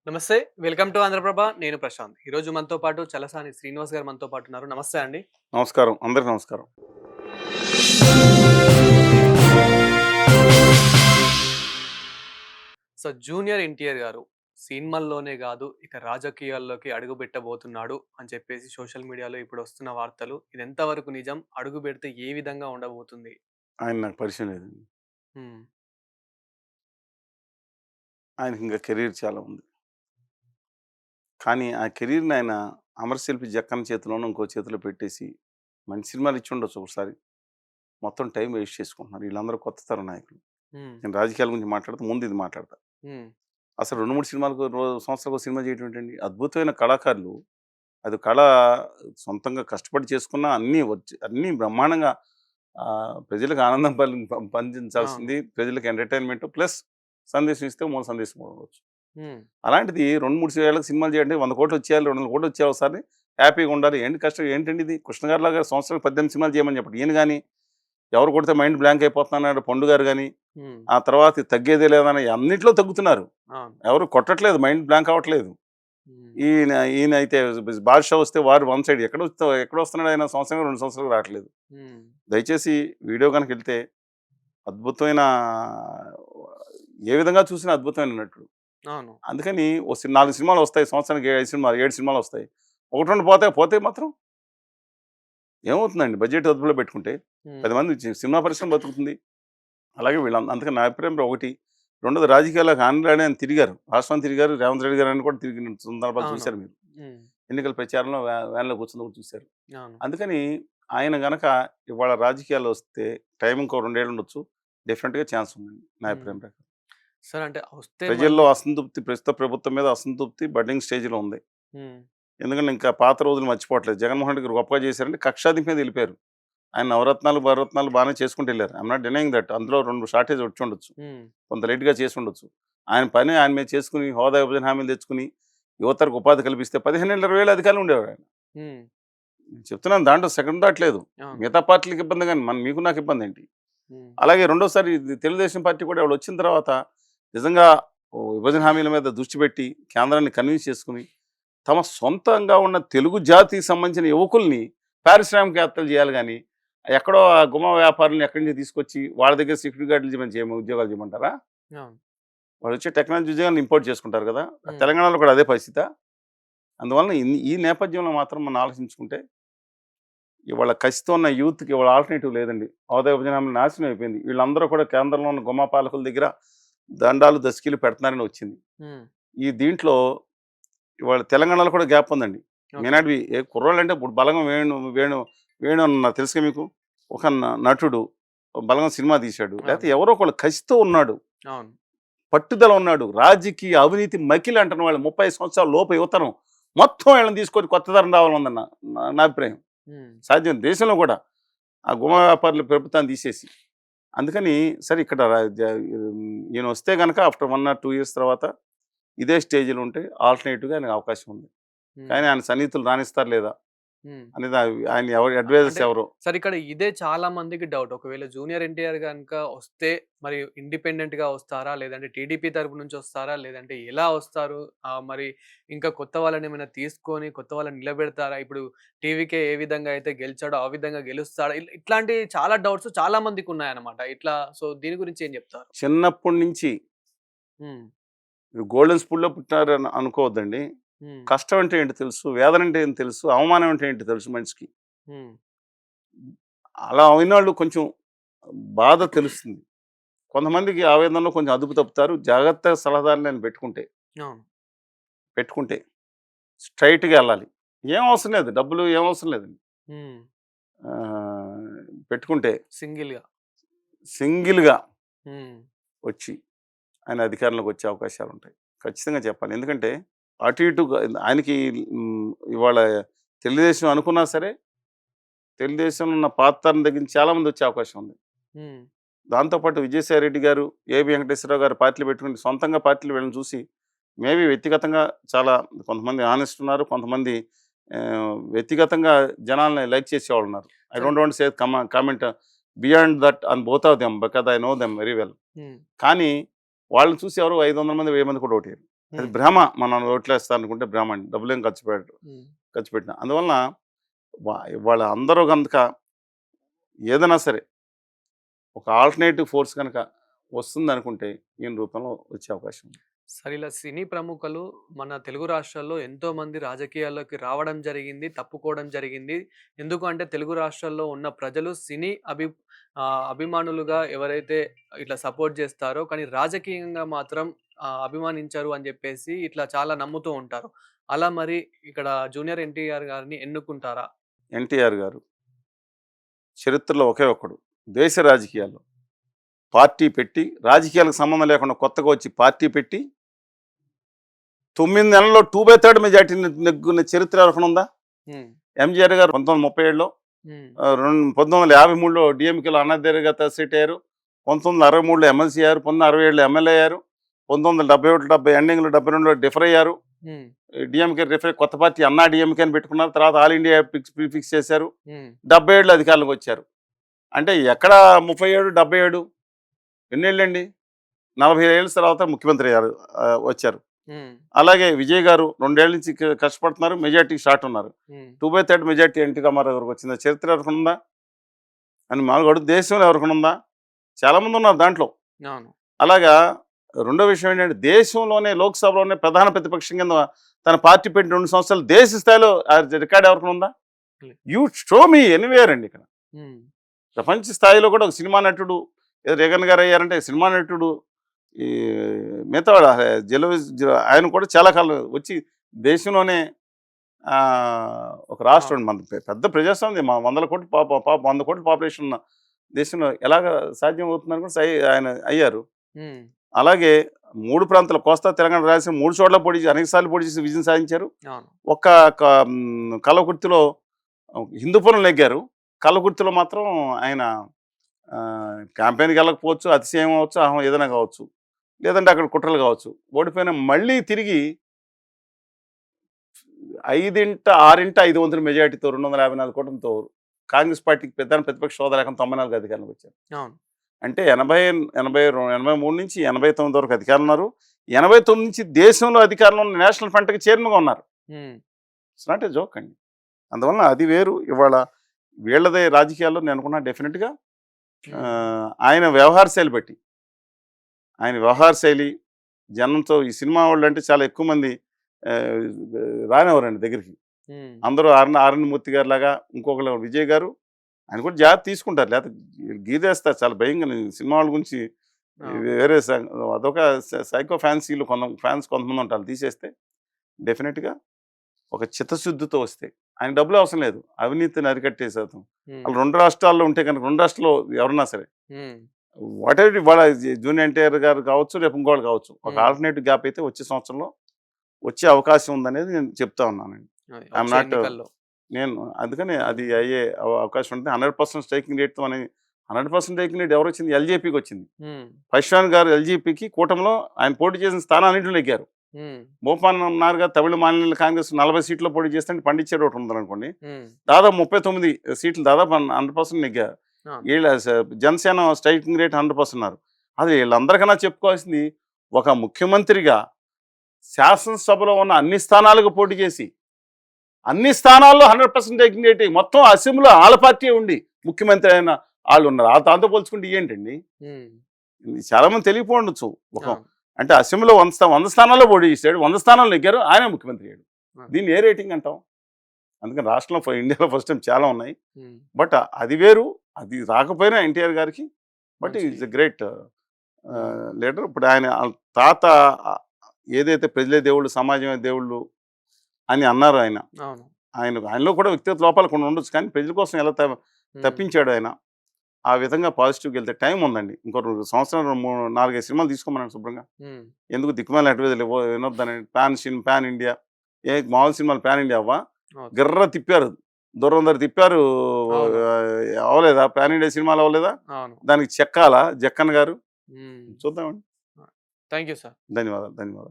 నమస్తే. Welcome to Andhraprabha. నేను ప్రశాంత్. ఈరోజు మనతో పాటు చలసాని శ్రీనివాస్ గారు మనతో పాటు ఉన్నారు. నమస్తే అండి. నమస్కారం. అందరికి నమస్కారం. సో, జూనియర్ ఎన్టీఆర్ గారు సినిమాల్లోనే గాదు, ఇక రాజకీయాల్లోకి అడుగుబెట్టబోతున్నాడు అని చెప్పేసి సోషల్ మీడియాలో ఇప్పుడు వస్తున్న వార్తలు. ఇది ఎంతవరకు నిజం? అడుగుబెడితే ఏ విధంగా ఉండబోతుంది? ఆయన నాకు పరిచయం లేదండి. హ్మ్. ఆయనకింకా కెరీర్ చాలా ఉంది. కానీ ఆ కెరీర్‌ని ఆయన అమరశిల్పి జక్కన్న చేతిలోనో, ఇంకో చేతిలో పెట్టేసి మంచి సినిమాలు ఇచ్చుండొచ్చు ఒకసారి. మొత్తం టైం వేస్ట్ చేసుకుంటున్నారు. వీళ్ళందరూ కొత్త తరం నాయకులు. హ్మ్. నేను రాజకీయాల గురించి మాట్లాడితే ముందు ఇది మాట్లాడతా. హ్మ్. అసలు 2, 3 సినిమాలకు సంవత్సరానికో సినిమా చేయటం ఏంటండి? అద్భుతమైన కళాకారులు. అది కళ సొంతంగా కష్టపడి చేసుకున్న అన్నీ బ్రహ్మాండంగా ప్రజలకు ఆనందం అవును. పండించాల్సింది. ప్రజలకు ఎంటర్‌టైన్‌మెంట్ ప్లస్ సందేశం ఇస్తే మూల సందేశం ఇవ్వచ్చు. హ్మ్. అలాంటిది 2, 3 ఏళ్ళకి సినిమాలు చేయండి 100 కోట్లు వచ్చేయాలి, 200 కోట్లు వచ్చేయాలి ఒకసారి హ్యాపీగా ఉండాలి. ఏంటి కష్టం ఏంటండి ఇది? కృష్ణ గారిలాగా సంవత్సరానికి 18 సినిమాలు చేయమని చెప్పండి. ఈయన గాని ఎవరు కొడితే మైండ్ బ్లాంక్ అయిపోతున్నాడు పండు గారు గాని, హ్మ్. ఆ తర్వాత ఇది తగ్గేదే లేదని అన్నిట్లో తగ్గుతున్నారు. అవును. ఎవరు కొట్టట్లేదు. మైండ్ బ్లాంక్ అవ్వట్లేదు. హ్మ్. ఈయనైతే బాద్‌షా వస్తే వారు వన్ సైడ్ ఎక్కడొస్తున్నాడు ఆయన సంవత్సరం 2 సంవత్సరాలు రావట్లేదు. హ్మ్. దయచేసి వీడియో గనుకెళ్తే అద్భుతమైన ఏ విధంగా చూసినా అద్భుతమైన నటుడు. అవును. అందుకని 4 సినిమాలొస్తాయి. సంవత్సరానికి 5 సినిమాలు, 7 సినిమాలొస్తాయి. 1, 2 పోతే మాత్రం ఏమవుతుందండి బడ్జెట్ అదుపులో పెట్టుకుంటే? హ్మ్. 10 మంది సినిమా పరిశ్రమ బతుకుతుంది. అలాగే అందుకని నా అభిప్రాయం ఒకటి. రెండోది రాజకీయాల్లోకి ఆంధ్రానే అని తిరిగారు. రాష్ట్రం తిరిగారు. రేవంత్ రెడ్డి గారని కూడా తిరిగిన సందర్భాలు అవును. చూసారు మీరు. హ్మ్. ఎన్నికల ప్రచారంలో వ్యాన్‌లో కూర్చున్నది కూడా చూసారు. అవును. అందుకని ఆయన గనక ఇవాళ రాజకీయాల్లో వస్తే టైం ఇంకో 2 ఏళ్ళు ఉండొచ్చు. డెఫినిట్‌గా ఛాన్స్ ఉందండి నా హ్మ్. అభిప్రాయం ప్రకారం. సరే అంటే వస్తే ప్రజల్లో మళ్ళీ అసంతృప్తి ప్రస్తుత ప్రభుత్వం మీద అసంతృప్తి బడ్డింగ్ స్టేజ్‌లో ఉంది. హ్మ్. ఎందుకంటే ఇంకా పాత రోజులు మర్చిపోవట్లేదు. జగన్మోహన్ రెడ్డి గారు గొప్పగా చేశారంటే కక్షాధిపతి మీద ఎళ్ళిపోయారు. ఆయన నవరత్నాలు, వరరత్నాలు బానే చేసుకుంటూ ఎళ్లారు. I'm not denying that. అందులో 2 షార్టేజ్ వచ్చుండొచ్చు. హ్మ్. కొంత లేట్‌గా చేసుండొచ్చు. ఆయన పని ఆయన మీద చేసుకొని, హోదా విభజన హామీలు తెచ్చుకొని, యువతరకు ఉపాధి కల్పిస్తే 15 ఏళ్ళు, 20 ఏళ్ళు అధికారంలో ఉండేవాడు ఆయన. హ్మ్. నేను చెప్తున్నాను దాంట్లో సెకండ్ థాట్ లేదు. అవును. మిగతా పార్టీలకి ఇబ్బంది గాని మీకు నాకు ఇబ్బందేంటి? హ్మ్. అలాగే రెండోసారి ఇది తెలుగుదేశం పార్టీ కూడా ఆవిడొచ్చిన తర్వాత నిజంగా విభజన హామీల మీద దృష్టి పెట్టి, కేంద్రాన్ని కన్విన్స్ చేసుకొని, తమ సొంతంగా ఉన్న తెలుగు జాతికి సంబంధించిన యువకుల్ని పారిశ్రామికవేత్తలు చేయాలి గానీ, ఎక్కడో ఆ గుమ్మ వ్యాపారులను ఎక్కడి నుంచో తీసుకొచ్చి వాళ్ళ దగ్గర సెక్యూరిటీ గార్డులు ఉద్యోగాలు చేయమంటారా? అవును. వాళ్ళొచ్చే టెక్నాలజీ ఉద్యోగాలను ఇంపోర్ట్ చేసుకుంటారు కదా! హ్మ్. తెలంగాణలో కూడా అదే పరిస్థితా? అందువలన ఈ నేపథ్యంలో మాత్రం మనం ఆలోచించుకుంటే, ఇవాళ కసితో ఉన్న యూత్‌కి ఇవాళ ఆల్టర్‌నేటివ్ లేదండి. హోదా విభజన హామీలు నాశనం అయిపోయింది. వీళ్ళందరూ కూడా కేంద్రంలో ఉన్న గుమ్మా పాలకుల దగ్గర దండాలు, దస్కీలు పెడుతున్నారని వచ్చింది. హ్మ్. దీంట్లో ఇవాళ తెలంగాణలో కూడా గ్యాప్ ఉందండి. మే ఓకే. నాట్ బి కుర్రోళ్ళంటే ఇప్పుడు బలగం వేణు వేణు అన్నారు తెలుసుగా మీకు? ఒక నటుడు బలగం సినిమా తీశాడు. లేకపోతే అవును. ఎవరో ఒకళ్ళు కసితో ఉన్నాడు. అవును. పట్టుదల ఉన్నాడు. రాజకీయ అవినీతి మకిలి అంటున్న వాళ్ళు 30 సంవత్సరాల లోపు యువతరం మొత్తం వీళ్ళని తీసుకొని కొత్త తరం రావాలనుందన్న నా అభిప్రాయం. హ్మ్. సాధ్యం దేశంలో కూడా ఆ గుమ్మ వ్యాపారుల ప్రభుత్వాన్ని తీసేసి. అందుకని సరే ఇక్కడ ఈయన వస్తే గనక ఆఫ్టర్ 1 ఆర్ 2 ఇయర్స్ తర్వాత ఇదే స్టేజ్‌లో ఉంటే ఆల్టర్‌నేటివ్‌గా ఆయనకు అవకాశం ఉంది. హ్మ్. కానీ ఆయన సన్నిహితులు రానిస్తారా లేదా? హ్మ్. అనేది ఆయన ఎవరు అడ్వైజర్స్ అంటే ఎవరు? సరే ఇక్కడ ఇదే చాలా మందికి డౌట్. ఒకవేళ జూనియర్ ఎన్టీఆర్ గనుక వస్తే మరి ఇండిపెండెంట్‌గా వస్తారా? లేదంటే టీడీపీ తరపు నుంచి వస్తారా? లేదంటే ఎలా వస్తారు? మరి ఇంకా కొత్త వాళ్ళని ఏమైనా తీసుకొని కొత్త వాళ్ళని నిలబెడతారా? ఇప్పుడు టీవీకే ఏ విధంగా అయితే గెలిచాడో ఆ విధంగా గెలుస్తాడా? ఇట్లాంటి చాలా డౌట్స్ చాలా మందికున్నాయన్నమాట. ఇట్లా సో దీని గురించి ఏం చెప్తారు? చిన్నప్పటి నుంచి హ్మ్. గోల్డెన్ స్పూన్‌లో పుట్టినారని అనుకోవద్దండి. హ్మ్. కష్టం అంటే ఏంటో తెలుసు. వేదన అంటే ఏంటో తెలుసు. అవమానం అంటే ఏంటో తెలుసు మనిషికి. హ్మ్. అలా అయినోళ్ళు కొంచెం బాధ తెలుస్తుంది. కొంతమందికి ఆవేదనలో కొంచెం అదుపు తప్పుతారు. జాగ్రత్తగా సలహాదారులను అవును. పెట్టుకుంటే స్ట్రెయిట్‌గా ఎళ్ళాలి. ఏం అవసరం లేదు. డబ్బులు ఏం అవసరం లేదండి. హ్మ్. పెట్టుకుంటే సింగిల్‌గా. సింగిల్‌గా హ్మ్. వచ్చి ఆయన అధికారంలోకి వచ్చే అవకాశాలుంటాయి. ఖచ్చితంగా చెప్పాలి. ఎందుకంటే అటు ఇటుగా ఆయనకి ఇవాళ తెలుగుదేశం అనుకున్నా సరే, తెలుగుదేశంలో ఉన్న పాత తరం దగ్గర నుంచి చాలామంది వచ్చే అవకాశం ఉంది. హ్మ్. దాంతో పాటు విజయసాయి రెడ్డి గారు, ఏబీ వెంకటేశ్వరరావు గారు పార్టీలు పెట్టుకొని సొంతంగా పార్టీలు వీళ్ళని చూసి మేబీ వ్యక్తిగతంగా చాలా కొంతమంది హానెస్ట్ ఉన్నారు. కొంతమంది వ్యక్తిగతంగా జనాల్ని లైక్ చేసేవాళ్ళున్నారు. ఐ సరే. Don't want to say comment beyond that on both of them because I know them very well. హ్మ్. కానీ వాళ్ళని చూసి ఎవరు 500 మంది, 1000 మంది కూడా ఓటేయరు. అది హ్మ్. భ్రమ. మనం ఓట్లేస్తా అనుకుంటే భ్రమ అండి. డబ్బులేం హ్మ్. ఖర్చు పెట్టిన. అందువలన ఇవాళ అందరూ గనుక ఏదైనా సరే ఒక ఆల్టర్‌నేటివ్ ఫోర్స్ గనక వస్తుందనుకుంటే ఈయన రూపంలో వచ్చే అవకాశం ఉంది. సరే ఇలా సినీ ప్రముఖులు మన తెలుగు రాష్ట్రాల్లో ఎంతో మంది రాజకీయాల్లోకి రావడం జరిగింది, తప్పుకోవడం జరిగింది. ఎందుకు అంటే తెలుగు రాష్ట్రాల్లో ఉన్న ప్రజలు సినీ అభిమానులుగా ఎవరైతే ఇట్లా సపోర్ట్ చేస్తారో, కానీ రాజకీయంగా మాత్రం అభిమానించరు అని చెప్పేసి ఇట్లా చాలా నమ్ముతూ ఉంటారు. అలా మరి ఇక్కడ జూనియర్ ఎన్టీఆర్ గారిని ఎన్నుకుంటారా? ఎన్టీఆర్ గారు చరిత్రలో ఒకే ఒక్కడు దేశ రాజకీయాల్లో పార్టీ పెట్టి, రాజకీయాలకు సంబంధం లేకుండా కొత్తగా వచ్చి పార్టీ పెట్టి 9 నెలల్లో 2/3 మెజార్టీ నెగ్గున్న చరిత్ర ఎవరికైనా ఉందా? హ్మ్. ఎంజీఆర్ గారు 1937లో హ్మ్. 1953లో డీఎంకేలో అన్నదెరగత సీట్ అయ్యారు. 1963లో ఎమ్మెల్సీ అయ్యారు. 1967లో ఎమ్మెల్యే అయ్యారు. 1971, 70 ఎండింగ్‌లో 72లో డిఫర్ అయ్యారు. హ్మ్. డీఎంకే డిఫర్ కొత్త పార్టీ అన్నా డీఎంకే అని పెట్టుకున్నారు. తర్వాత ఆల్ ఇండియా ప్రీఫిక్స్ చేశారు. హ్మ్. 77లో అధికారంలోకి వచ్చారు. అంటే ఎక్కడ 37, 77 ఎన్నేళ్ళండి? 40 ఏళ్ళ తర్వాత ముఖ్యమంత్రి అయ్యారు. వచ్చారు. హ్మ్. అలాగే విజయ్ గారు 2 ఏళ్ల నుంచి కష్టపడుతున్నారు. మెజార్టీకి షార్ట్ ఉన్నారు. హ్మ్. 2/3 మెజార్టీ ఎన్టీ రామారావు గారికి వచ్చిందా? చరిత్ర ఎవరికైనా ఉందా? అని మామూలుగా అడుగు దేశంలో ఎవరికైనా ఉందా? చాలామంది ఉన్నారు దాంట్లో. అవును. అలాగా రెండో విషయం ఏంటంటే దేశంలోనే లోక్‌సభలోనే ప్రధాన ప్రతిపక్షం కింద తన పార్టీ పెట్టిన 2 సంవత్సరాలు దేశ స్థాయిలో రికార్డ్ ఎవరికైనా ఉందా? లే యూ షో మీ ఎనీవేర్ అండి ఇక్కడ. హ్మ్. ప్రపంచ స్థాయిలో కూడా ఒక సినిమా నటుడు ఏదో రేగన్ గారు అయ్యారంటే సినిమా నటుడు ఈ మిగతా వాడు ఆయన కూడా చాలా కాలం వచ్చి దేశంలోనే ఒక రాష్ట్రం అవును. అండి మనది పెద్ద ప్రజాస్వామ్యం మా 100 కోట్ల 100 కోట్ల పాపులేషన్ ఉన్న దేశంలో ఎలాగ సాధ్యం అవుతుందని కూడా ఆయన అయ్యారు. హ్మ్. అలాగే 3 ప్రాంతాలు కోస్తా, తెలంగాణ, రాయలసీమ 3 చోట్ల అనేక సార్లు పోటీ చేసి విజయం సాధించారు. అవును. ఒక్క కల్వకుర్తిలో హిందూపురం నెగ్గారు. కల్వకుర్తిలో మాత్రం ఆయన క్యాంపెయిన్‌కి వెళ్ళకపోవచ్చు, అతిశయం అవ్వచ్చు, ఏదైనా కావచ్చు. లేదంటే అక్కడ కుట్రలు కావచ్చు. ఓడిపోయిన మళ్ళీ తిరిగి 5/6 మెజారిటీతో 254 కోట్లతో కాంగ్రెస్ పార్టీకి ప్రధాన ప్రతిపక్ష హోదా లేకుండా 94 అధికారంలోకి వచ్చారు. అవును. అంటే 83 నుంచి 89 వరకు అధికారంలో ఉన్నారు. 89 నుంచి దేశంలో అధికారంలో ఉన్న నేషనల్ ఫ్రంట్‌కి చైర్మన్‌గా ఉన్నారు. హ్మ్. ఇట్స్ నాట్ ఎ జోక్ అండి. అందువలన అది వేరు. ఇవాళ వీళ్ళదే రాజకీయాల్లో నేను అనుకున్నా డెఫినిట్‌గా హ్మ్. ఆయన వ్యవహార శైలి బట్టి, ఆయన వ్యవహార శైలి జనంతో ఈ సినిమా వాళ్ళంటే చాలా ఎక్కువ మంది ఆహ్, రానివ్వరండి దగ్గరికి. హ్మ్. అందరూ ఆర్ఎన్ మూర్తి గారిలాగా ఇంకొకళ్ళు విజయ్ గారు ఆయన కూడా జాగ్రత్త తీసుకుంటారు. లేకపోతే గీదేస్తారు చాలా భయంగా సినిమా వాళ్ళ గురించి అవును. వేరే అదొక సైకో ఫ్యాన్సీలు ఫ్యాన్స్ కొంతమంది ఉంటారు. తీసేస్తే డెఫినెట్‌గా ఒక చిత్తశుద్ధితో వస్తే ఆయన డబ్బులు అవసరం లేదు. అవినీతిని అరికట్టేసేద్దాం. హ్మ్. వాళ్ళు 2 రాష్ట్రాల్లో ఉంటే కనుక 2 రాష్ట్రాల్లో ఎవరన్నా సరే హ్మ్. వాటెవర్ ఇవాళ జూనియర్ ఎన్టీఆర్ గారు కావచ్చు, రేపు ఇంకోళ్ళు కావచ్చు. ఒక హ్మ్. ఆల్టర్‌నేటివ్ గ్యాప్ అయితే వచ్చే సంవత్సరంలో వచ్చే అవకాశం ఉందనేది నేను చెప్తా ఉన్నానండి. అది ఐయామ్ వచ్చే నాట్ ఎన్నికల్లో. నేను అందుకని హ్మ్. అది అయ్యే అవకాశం ఉంటుంది. 100% స్ట్రైకింగ్ రేట్‌తో అని 100% స్ట్రైకింగ్ రేట్ ఎవరొచ్చింది? ఎల్‌జేపీకి వచ్చింది. హ్మ్. పైశ్వాన్ గారు ఎల్‌జేపీకి కూటమిలో ఆయన పోటీ చేసిన స్థానాన్నింటిలో నెగ్గారు. హ్మ్. భూపాన్ నార్ గారు తమిళ మానిల కాంగ్రెస్ 40 సీట్‌లో పోటీ చేస్తే పండిచ్చేది ఒకటి ఉందనుకోండి. హ్మ్. దాదాపు 39 సీట్లు దాదాపు 100% నెగ్గారు. అవును. ఈళ్ళ జనసేన స్ట్రైకింగ్ రేట్ 100% ఉన్నారు. అది వీళ్ళందరికన్నా చెప్పుకోవాల్సింది ఒక ముఖ్యమంత్రిగా శాసనసభలో ఉన్న అన్ని స్థానాలకు పోటీ చేసి, అన్ని స్థానాల్లో 100% స్ట్రైకింగ్ రేట్ మొత్తం అసెంబ్లీలో ఆళ్ళ పార్టీ ఉండి ముఖ్యమంత్రి అయిన ఆళ్ళున్నారు. దాంతో పోల్చుకుంటే ఇయేంటండి? హ్మ్. ఇది చాలా మంది తెలియకపోవచ్చు. అవును. అంటే అసెంబ్లీలో 100 స్థానాల్లో పోటీ చేశాడు. 100 స్థానాలు నెగ్గారు. ఆయనే ముఖ్యమంత్రి అయ్యాడు. ఆ! దీన్ని ఏ రేటింగ్ అంటాం? అందుకని రాష్ట్రంలో ఇండియాలో ఫస్ట్ టైమ్ చాలా ఉన్నాయి. హ్మ్. బట్ అది వేరు. అది రాకపోయినా ఎన్టీఆర్ గారికి బట్ మంచి ఈజ్ ఎ గ్రేట్ హ్మ్. లీడర్. ఇప్పుడు ఆయన ఆళ్ళ తాత ఆహ్, ఏదైతే ప్రజలే దేవుళ్ళు, సమాజమే దేవుళ్ళు అని అన్నారో ఆయన. అవును. ఆయనలో కూడా వ్యక్తిగత లోపాలు కొన్ని ఉండొచ్చు. కానీ ప్రజల కోసం ఎలా హ్మ్. తప్పించాడు ఆయన. ఆ విధంగా పాజిటివ్‌గా వెళ్తే టైం ఉందండి. ఇంకో 2 సంవత్సరాలు 4, 5 సినిమాలు తీసుకోమనండి శుభ్రంగా. హ్మ్. ఎందుకు దిక్కుమాలిన అడ్వైజులు వినొద్దని పాన్ ఇండియా. మామూలు సినిమాలు పాన్ ఇండియా అవ్వా? ఓకే. గిర్ర తిప్పారు. దూరందర తిప్పారు. అవును. అవ్వలేదా? పాన్ ఇండియా సినిమాలు అవ్వలేదా? అవును. దానికి చెక్కాలా జక్కన్న గారు? హ్మ్. చూద్దామండి. Thank you sir. ధన్యవాదాలు. ధన్యవాదాలు.